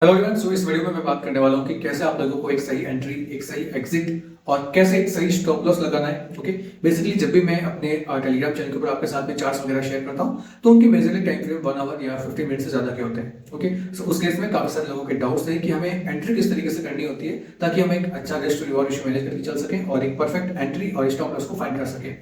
Hello everyone. सो इस video में मैं बात करने वाला हूँ कि कैसे आप लोगों को एक सही एंट्री, एक सही एग्जिट और कैसे एक सही स्टॉप लॉस लगाना है। ओके, बेसिकली जब भी मैं अपने टेलीग्राम चैनल के ऊपर आपके साथ में चार्ट्स वगैरह शेयर करता हूँ तो उनकी मेजरली टाइम फ्रेम 1 आवर या 15 मिनट से ज्यादा के होते हैं। ओके, सो उस केस में काफी सारे लोगों के डाउट्स हैं कि हमें एंट्री किस तरीके से करनी होती है ताकि हम एक अच्छा risk to reward ratio manage करके चल सकें और एक परफेक्ट एंट्री और स्टॉप लॉस को फाइंड कर सकें।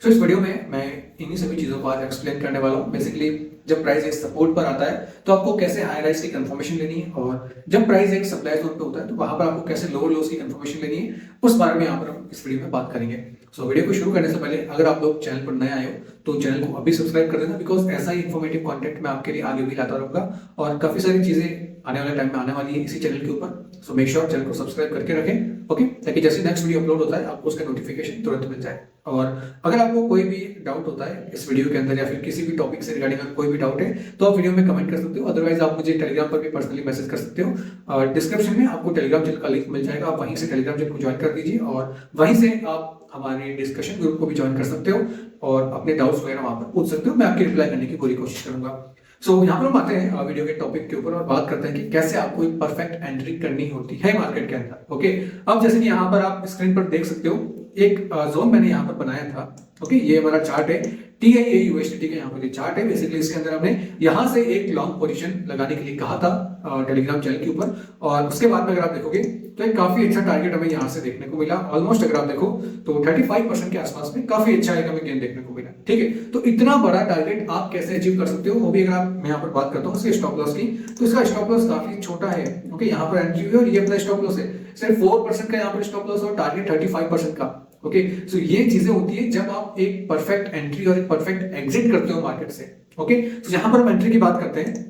सो इस वीडियो में मैं इन्हीं सभी चीजों को आज एक्सप्लेन करने वाला हूँ। बेसिकली जब प्राइस एक सपोर्ट पर आता है तो आपको कैसे हाई राइज की कंफर्मेशन लेनी है, और जब प्राइस एक सप्लाई जोन पे होता है तो वहां पर आपको कैसे लोअर लोस की कंफर्मेशन लेनी है, उस बारे में यहाँ पर हम इस वीडियो में बात करेंगे। सो वीडियो को शुरू करने से पहले अगर आप लोग चैनल पर नए आए हो तो चैनल को अभी सब्सक्राइब कर देना, बिकॉज ऐसा ही इन्फॉर्मेटिव कंटेंट मैं आपके लिए आगे भी लाता रहूंगा और काफी सारी चीजें आने वाले टाइम में आने वाली है इसी चैनल के ऊपर। सो मेक श्योर चैनल को सब्सक्राइब करके रखें, ओके, ताकि जैसे नेक्स्ट वीडियो अपलोड होता है आपको उसका नोटिफिकेशन तुरंत मिल जाए। और अगर आपको कोई भी डाउट होता है इस वीडियो के अंदर या फिर किसी भी टॉपिक से रिगार्डिंग अगर कोई भी डाउट है तो आप वीडियो में कमेंट कर सकते हो, अदरवाइज आप मुझे टेलीग्राम पर भी पर्सनली मैसेज कर सकते हो। और डिस्क्रिप्शन में आपको टेलीग्राम चैनल का लिंक मिल जाएगा, आप वहीं से टेलीग्राम चैनल को ज्वाइन कर दीजिए और वहीं से आप हमारे डिस्कशन ग्रुप को भी ज्वाइन कर सकते हो और अपने डाउट्स वगैरह वहां पर पूछ सकते हो। मैं आपकी रिप्लाई करने की पूरी कोशिश करूंगा। सो यहाँ पर हम आते हैं वीडियो के टॉपिक के ऊपर और बात करते हैं कि कैसे आपको एक परफेक्ट एंट्री करनी होती है मार्केट के अंदर। ओके, अब जैसे कि यहाँ पर आप स्क्रीन पर देख सकते हो एक जोन मैंने यहाँ पर बनाया था। ओके, ये हमारा चार्ट है TIA USDT का, यहाँ पर ये चार्ट है। बेसिकली इसके अंदर हमने यहाँ से एक लॉन्ग पोजीशन लगाने के लिए कहा था टेलीग्राम चैनल के ऊपर, और उसके बाद में अगर आप देखोगे तो एक काफी अच्छा टारगेट हमें यहाँ से देखने को मिला। ऑलमोस्ट अगर आप देखो तो 35% के आसपास में काफी अच्छा एक हमें गेन देखने को मिला। ठीक है, तो इतना बड़ा टारगेट आप कैसे अचीव कर सकते हो, वो भी अगर आप मैं यहाँ पर बात करता हूँ इसके स्टॉप लॉस की, तो इसका स्टॉप लॉस काफी छोटा है। ओके, यहाँ पर एंट्री हुई और ये अपना स्टॉप लॉस है सिर्फ 4% का, यहाँ पर स्टॉप लॉस और टारगेट 35% का। ओके, सो ये चीजें होती है जब आप एक परफेक्ट एंट्री और एक परफेक्ट एग्जिट करते हो मार्केट से। ओके, तो यहां पर हम एंट्री की बात करते हैं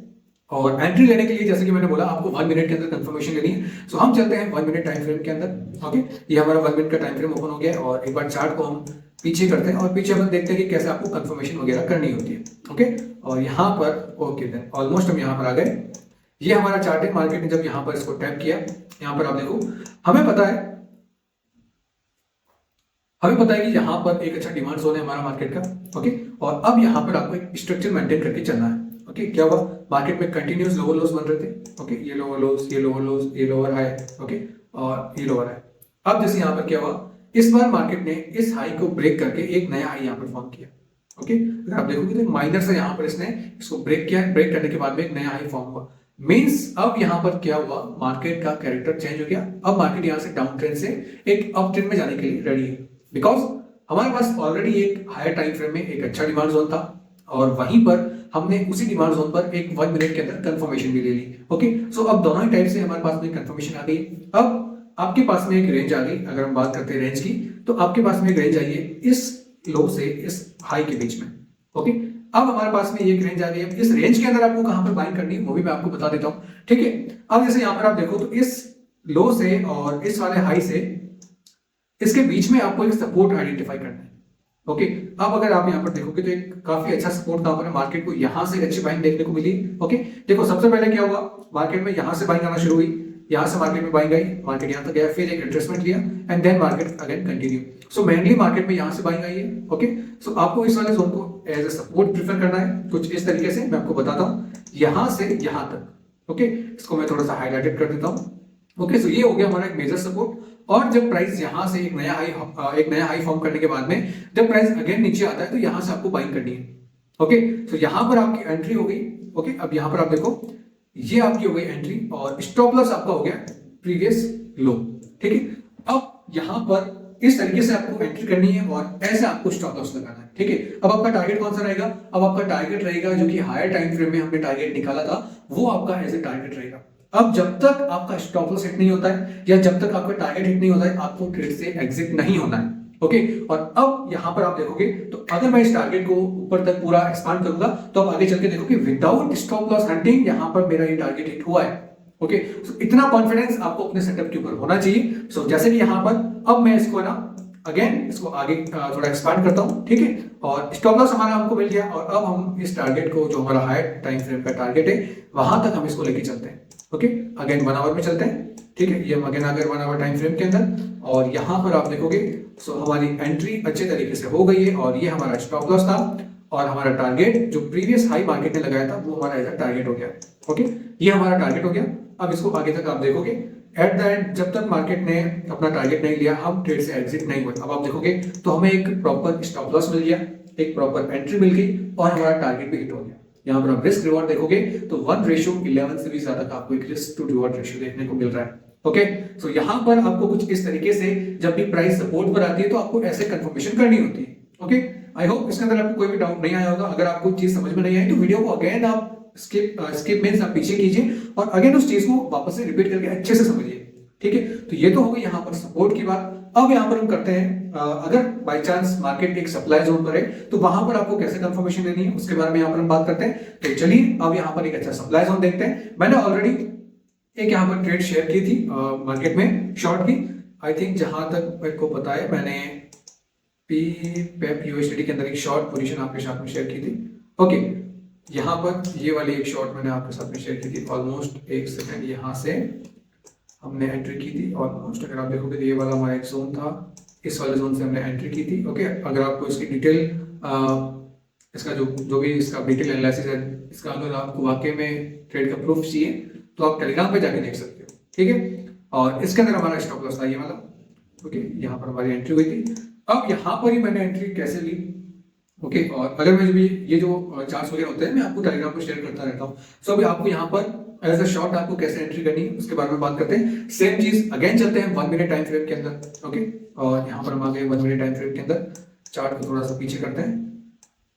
और एंट्री लेने के लिए जैसे कि मैंने बोला आपको 1 मिनट के अंदर कंफर्मेशन लेनी है। सो हम चलते हैं 1 मिनट टाइम फ्रेम के अंदर। ओके, ये हमारा 1 मिनट का टाइम फ्रेम ओपन हो गया और एक बार चार्ट को हम पीछे करते हैं और पीछे हम देखते हैं कि कैसे आपको कंफर्मेशन वगैरह करनी होती है। ओके, और यहाँ पर ओके देन ऑलमोस्ट हम यहाँ पर आ गए। ये हमारा चार्ट है। मार्केट ने जब यहाँ पर इसको टैप किया, यहाँ पर आप देखो हमें पता है कि यहाँ पर एक अच्छा डिमांड जोन है हमारा मार्केट का। ओके, और अब यहाँ पर आपको एक स्ट्रक्चर मेंटेन करके चलना है। ओके, क्या हुआ, मार्केट में कंटिन्यूस लोअर लोस बन रहे थे। ओके, ये लोअर लोस, ये लोअर लोस, ये लोअर हाई, ओके, और ये लोअर हाई। अब जैसे यहाँ पर क्या हुआ, इस बार मार्केट ने इस हाई को ब्रेक करके एक नया हाई यहाँ पर फॉर्म किया। ओके, अगर आप देखोगे तो माइनर से यहाँ पर इसने इसको ब्रेक किया, ब्रेक करने के बाद में एक नया हाई फॉर्म हुआ। मींस अब यहाँ पर क्या हुआ, मार्केट का कैरेक्टर चेंज हो गया। अब मार्केट यहाँ से डाउन ट्रेंड से एक अप ट्रेंड में जाने के लिए रेडी है, बिकॉज हमारे पास ऑलरेडी एक हायर टाइम फ्रेम में एक अच्छा डिमांड जोन था और वहीं पर हमने उसी डिमांड जोन पर एक 1 मिनट के अंदर कंफर्मेशन भी ले ली। ओके, सो अब दोनों ही टाइप से हमारे पास में कंफर्मेशन आ गई। अब आपके पास में एक रेंज आ गई। अगर हम बात करते हैं रेंज की तो आपके पास में एक रेंज आई है इस लो से इस हाई के बीच में। ओके, अब हमारे पास में एक रेंज आ गई है। इस रेंज के अंदर आपको कहां पर बाइंग करनी है वो भी मैं आपको बता देता हूं। ठीक है, अब जैसे यहां पर आप देखो तो इस लो से और इस वाले हाई से इसके बीच में आपको एक सपोर्ट आइडेंटिफाई करना है। ओके, अब अगर आप यहाँ पर देखोगे तो एक काफी अच्छा सपोर्ट कहां पर है, मार्केट को यहां से अच्छी बाइंग देखने को मिली। ओके, देखो सबसे पहले क्या हुआ, मार्केट में यहां से बाइंग आना शुरू हुई, यहां से मार्केट में बाइंग आई, मार्केट यहां तक गया, फिर एक रिट्रेसमेंट लिया and then market again continue. So mainly market में यहां से बाइंग आई है। ओके, सो आपको इस वाले जोन को एज ए सपोर्ट प्रीफर करना है कुछ इस तरीके से। मैं आपको बताता हूं यहां से यहां तक। ओके, इसको मैं थोड़ा सा हाईलाइटेड कर देता हूं। ओके, सो ये हो गया हमारा एक मेजर सपोर्ट। और जब प्राइस यहां से एक नया हाई फॉर्म करने के बाद में जब प्राइस अगेन नीचे आता है तो यहां से आपको बाइंग करनी है। ओके, तो यहां पर आपकी एंट्री हो गई। ओके, अब यहां पर आप देखो ये आपकी हो गई एंट्री और स्टॉप लॉस आपका हो गया प्रीवियस लो। ठीक है, अब यहां पर इस तरीके से आपको एंट्री करनी है और ऐसे आपको स्टॉप लॉस लगाना है। ठीक है, अब आपका टारगेट कौन सा रहेगा, अब आपका टारगेट रहेगा जो कि हायर टाइम फ्रेम में हमने टारगेट निकाला था वो आपका एज ए टारगेट रहेगा। अब जब तक आपका स्टॉप लॉस हिट नहीं होता है या जब तक आपका टारगेट हिट नहीं होता है आपको ट्रेड से एग्जिट नहीं होना है। ओके, और अब यहां पर आप देखोगे तो अगर मैं इस टारगेट को ऊपर तक पूरा एक्सपांड करूंगा तो आप आगे चल के देखोगे विदाउट स्टॉप लॉस हंटिंग यहां पर मेरा ये टारगेट हिट हुआ है। ओके, सो इतना कॉन्फिडेंस आपको अपने सेटअप के ऊपर होना चाहिए। सो जैसे कि यहां पर अब मैं इसको ना अगेन इसको आगे थोड़ा एक्सपांड करता हूं। ठीक है, और स्टॉप लॉस हमारा हमको मिल गया और अब हम इस टारगेट को जो हमारा हायर टाइम फ्रेम का टारगेट है वहां तक हम इसको लेके चलते हैं। ओके, अगेन 1 आवर में चलते हैं। ठीक है, ये हम अगेन आ गए 1 आवर टाइम फ्रेम के अंदर और यहां पर आप देखोगे सो हमारी एंट्री अच्छे तरीके से हो गई है और ये हमारा स्टॉप लॉस था और हमारा टारगेट जो प्रीवियस हाई मार्केट ने लगाया था वो हमारा एज टारगेट हो गया। ओके, ये हमारा टारगेट हो गया अब इसको आगे तक आप देखोगे, एट द एंड जब तक मार्केट ने अपना टारगेट नहीं लिया, हम ट्रेड से एग्जिट नहीं हुए। अब आप देखोगे तो हमें एक प्रॉपर स्टॉप लॉस मिल गया, एक प्रॉपर एंट्री मिल गई और हमारा टारगेट भी हिट हो गया। यहाँ पर आप रिस्क रिवॉर्ड देखोगे तो 1:11 से भी ज्यादा का आपको एक रिस्क टू रिवॉर्ड रेशियो देखने को मिल रहा है। ओके, सो यहाँ पर आपको कुछ इस तरीके से जब भी प्राइस सपोर्ट पर आती है तो आपको ऐसे कंफर्मेशन करनी होती है। ओके, आई होप इसके अंदर आपको कोई भी डाउट नहीं आया होगा। अगर आपको चीज समझ में नहीं आई तो वीडियो को अगेन आप स्किप मींस आप पीछे कीजिए और अगेन उस चीज को वापस से रिपीट करके अच्छे से समझिए। ठीक है, तो ये तो हो गई यहाँ पर सपोर्ट की बात। अब यहाँ पर हम करते हैं अगर बाय चांस मार्केट एक सप्लाई जोन पर है तो वहां पर आपको कैसे कंफर्मेशन लेनी है उसके बारे में यहाँ पर हम बात करते हैं। तो चलिए अब यहाँ पर एक अच्छा सप्लाई जोन देखते हैं। मैंने ऑलरेडी एक यहाँ पर ट्रेड शेयर की थी मार्केट में शॉर्ट की। आई थिंक जहां तक मेरे को पता है मैंने पेप यूएसडी के अंदर एक शॉर्ट पोजीशन आपके साथ में शेयर की थी। ओके, यहाँ पर ये वाली एक शॉर्ट मैंने आपके साथ में शेयर की थी। ऑलमोस्ट एक सेकंड, यहाँ से हमने एंट्री की थी ऑलमोस्ट। अगर आप देखोगे तो ये वाला हमारा एक जोन था, इस वाले जोन से हमने एंट्री की थी। ओके, अगर आपको इसकी डिटेल इसका जो भी इसका डिटेल एनालिसिस है, इसका अगर आपको वाकई में ट्रेड का प्रूफ चाहिए तो आप टेलीग्राम पे जाके देख सकते हो। ठीक है, और इसके अंदर हमारा स्टॉप लॉस था ये वाला। ओके, यहाँ पर हमारी एंट्री हुई थी। अब यहाँ पर ही मैंने एंट्री कैसे ली। ओके, और अगर मैं भी ये जो चार्ट्स वगैरह होते हैं मैं आपको टेलीग्राम पर शेयर करता रहता हूँ। सो अभी आपको यहाँ पर एज अ शॉर्ट आपको कैसे एंट्री करनी है उसके बारे में बात करते हैं। सेम चीज अगेन चलते हैं 1 मिनट टाइम फ्रेम के अंदर। ओके, और यहाँ पर हम आ गए 1 मिनट टाइम फ्रेम के अंदर। चार्ट को थोड़ा सा पीछे करते हैं।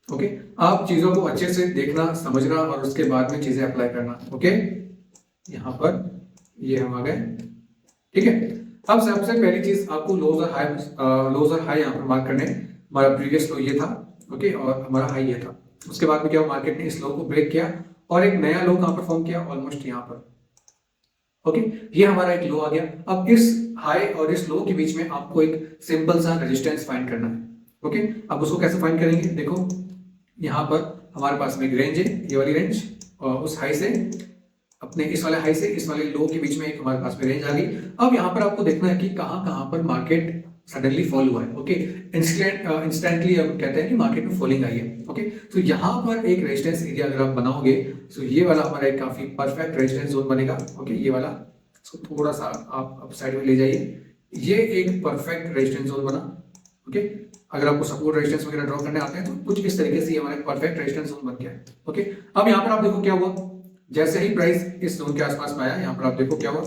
ओके, आप चीजों को अच्छे से देखना, समझना और उसके बाद में चीजें अप्लाई करना। ओके, यहाँ पर ये हम आ गए। ठीक है, अब सबसे पहली चीज आपको लोज और हाई यहाँ पर मार्क करने। हमारा प्रीवियस लो ये था। ओके, और हमारा हाई ये था। उसके बाद में क्या मार्केट ने इस लो को ब्रेक किया और एक नया लो कहां पर फॉर्म किया, ऑलमोस्ट यहाँ पर। ओके, ये हमारा एक लो आ गया। अब इस हाई और इस लो के बीच में आपको एक सिंपल सा रेजिस्टेंस फाइंड करना है। ओके, अब उसको कैसे फाइंड करेंगे, देखो यहाँ पर हमारे पास में एक रेंज है, ये वाली रेंज, और उस हाई से अपने इस वाले हाई से इस वाले लो के बीच में एक हमारे पास में रेंज आ गई। अब यहाँ पर आपको देखना है कि कहां पर मार्केट सडनली फॉल हुआ है। ओके, इंस्टेंटली हम कहते हैं कि मार्केट में फॉलिंग आई है। ओके, तो यहाँ पर एक रेजिस्टेंस एरिया अगर आप बनाओगे तो ये वाला हमारा एक काफी परफेक्ट रेजिस्टेंस जोन बनेगा। ओके, ये वाला इसको थोड़ा सा आप अप साइड में ले जाइए, ये एक परफेक्ट रेजिस्टेंस जोन बना। ओके, अगर आपको सपोर्ट रेजिस्टेंस वगैरह ड्रॉ करने आते हैं तो कुछ इस तरीके से ये हमारा परफेक्ट रेजिस्टेंस जोन बन गया। ओके, अब यहाँ पर आप देखो क्या हुआ, जैसे ही प्राइस इस जोन के आसपास में आया, यहाँ पर आप देखो क्या हुआ,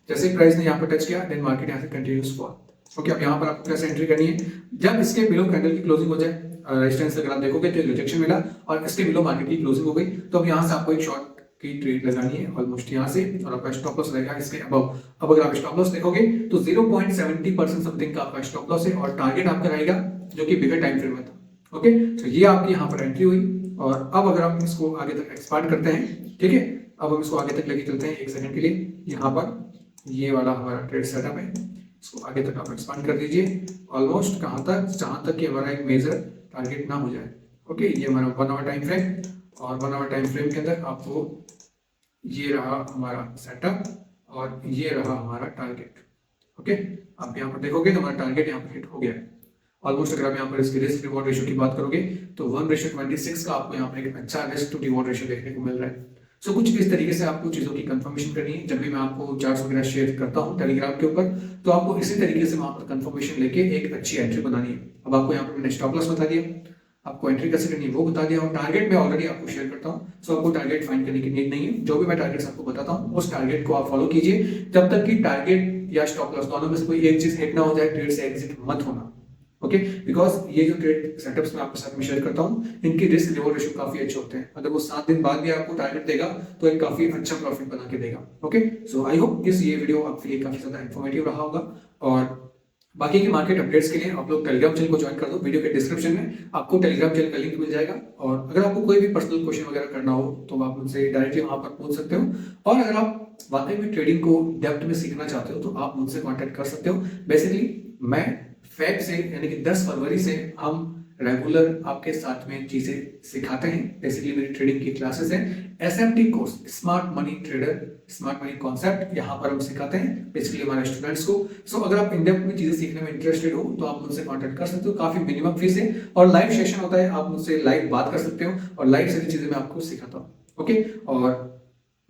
जैसे ही प्राइस ने यहाँ पर टच किया देन मार्केट यहाँ से कंटिन्यूस फॉल। ओके, अब यहाँ पर आपको कैसे एंट्री करनी है, जब इसके बिलो कैंडल की क्लोजिंग हो जाए, रेजिस्टेंस अगर आप देखोगे तो रिजेक्शन मिला और इसके बिलो मार्केट की क्लोजिंग हो गई, तो अब यहाँ से आपको एक शॉर्ट की ट्रेड लगानी है ऑलमोस्ट यहाँ से, और आपका स्टॉप लॉस रहेगा इसके अबव। अब अगर आप स्टॉप लॉस देखोगे तो 0.70% समथिंग का आपका स्टॉप लॉस है और टारगेट आपका रहेगा जो कि बिगर टाइम फ्रेम में था। ओके, तो ये आपकी यहाँ पर एंट्री हुई और अब अगर आप इसको आगे तक एक्सपांड करते हैं, ठीक है, अब हम इसको आगे तक लेके चलते हैं 1 सेकंड के लिए। यहाँ पर ये वाला हमारा ट्रेड सेटअप है, इसको आगे तक आप एक्सपांड कर दीजिए ऑलमोस्ट कहाँ तक, जहाँ तक कि हमारा एक मेजर टारगेट ना हो जाए। ओके, ये हमारा 1 आवर टाइम फ्रेम और 1 आवर टाइम फ्रेम के अंदर आपको ये रहा हमारा सेटअप और ये रहा हमारा टारगेट। ओके, आप यहाँ पर देखोगे तो हमारा टारगेट यहाँ पर हिट हो गया है ऑलमोस्ट। अगर आप यहाँ पर इसकी रिस्क रिवॉर्ड रेशियो की बात करोगे तो 1:26 का आपको यहाँ पर एक अच्छा रिस्क टू रिवॉर्ड रेशियो देखने को मिल रहा है। सो कुछ इस तरीके से आपको चीजों की कंफर्मेशन करनी है। जब भी मैं आपको चार्ट्स वगैरह शेयर करता हूँ टेलीग्राम के ऊपर तो आपको इसी तरीके से वहां पर कंफर्मेशन लेके एक अच्छी एंट्री बनानी है। अब आपको यहाँ पर मैंने स्टॉप लॉस बता दिया, आपको एंट्री कैसे करनी है वो बता दिया और टारगेट मैं ऑलरेडी आपको शेयर करता हूँ। सो आपको टारगेट फाइंड करने की नीड नहीं है, जो भी मैं टारगेट्स आपको बताता हूँ उस टारगेट को आप फॉलो कीजिए जब तक कि टारगेट या स्टॉप लॉस दोनों में से कोई एक चीज हिट ना हो जाए, ट्रेड से एग्जिट मत होना। ओके, बिकॉज ये जो ट्रेड सेटअप्स मैं आपके साथ में शेयर करता हूँ इनकी रिस्क रिवॉर्ड रेशियो काफी अच्छे होते हैं। अगर वो 7 दिन बाद भी आपको टारगेट देगा तो एक काफी अच्छा प्रॉफिट बना के देगा। ओके, सो आई होप ये वीडियो आपके लिए काफी ज्यादा इन्फॉर्मेटिव रहा होगा और बाकी की मार्केट अपडेट्स के लिए आप लोग टेलीग्राम चैनल को ज्वाइन कर दो। वीडियो के डिस्क्रिप्शन में आपको टेलीग्राम चैनल का लिंक मिल जाएगा और अगर आपको कोई भी पर्सनल क्वेश्चन वगैरह करना हो तो आप मुझसे डायरेक्टली वहां पर पूछ सकते हो और अगर आप वाकई में ट्रेडिंग को डेप्थ में सीखना चाहते हो तो आप मुझसे कॉन्टेक्ट कर सकते हो। बेसिकली मैं फेब से यानी कि 10 फरवरी से हम रेगुलर आपके साथ में चीजें सिखाते हैं। बेसिकली मेरी ट्रेडिंग की क्लासेस हैं, SMT course, smart money trader, smart money concept, यहाँ पर हम सिखाते हैं बेसिकली हमारे स्टूडेंट्स को। सो अगर आप इन डेप्थ में चीजें सीखने में इंटरेस्टेड हो तो आप मुझसे कांटेक्ट कर सकते हो। काफी मिनिमम फीस है और लाइव सेशन होता है, आप मुझसे लाइव बात कर सकते हो और लाइव सारी चीजें मैं आपको सिखाता हूँ। ओके, और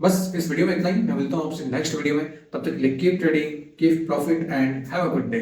बस इस वीडियो में इतना ही, मैं मिलता हूँ आपसे नेक्स्ट वीडियो में, तब तक keep trading, keep profit and have a good day.